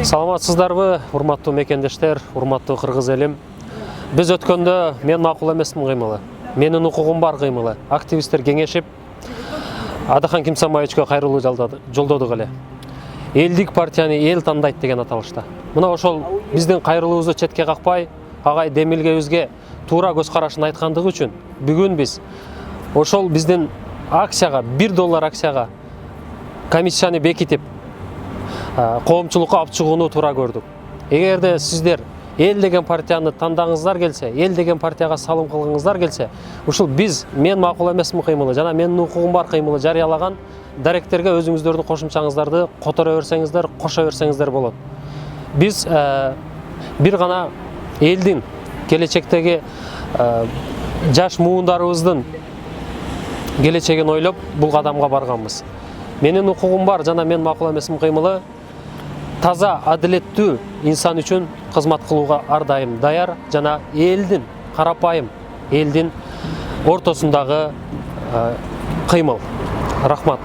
Саламатсыздарбы, урматтуу мекендештер, урматтуу кыргыз элим. Биз өткөндө мен макул эмесмин кыймылы, менин укугум бар кыймылы. Активисттер кеңешип Адахан Кимсамаевичке кайрылуу жолдодук эле. Элдик партияны эл тандайт деген аталышта. Мына ошол биздин кайрылуубузду четке какпай, агай демилгебизге туура көз карашын айткандыгы үчүн бүгүн биз ошол биздин акцияга, $1 акцияга комиссияны бекитип, коомчулукка алып чыгууну туура көрдүк. Эгерде сиздер эл деген партияны тандагыңыздар келсе, эл деген партияга салым кылгыңыздар келсе, ушул мен макул эмесмин кыймылы жана менин укугум бар кыймылы жарыялаган даректерге өзүңүздөрдүн кошумчаңыздарды которо берсеңиздер, кошо берсеңиздер болот. Биз бир гана элдин келечектеги жаш муундарыбыздын келечегин ойлоп бул кадамга барганбыз. Менин укугум бар жана мен макул эмесмин кыймылы таза, адилеттүү инсан үчүн кызмат кылууга ар дайым даяр жана элдин, карапайым элдин ортосундагы кыймыл. Рахмат.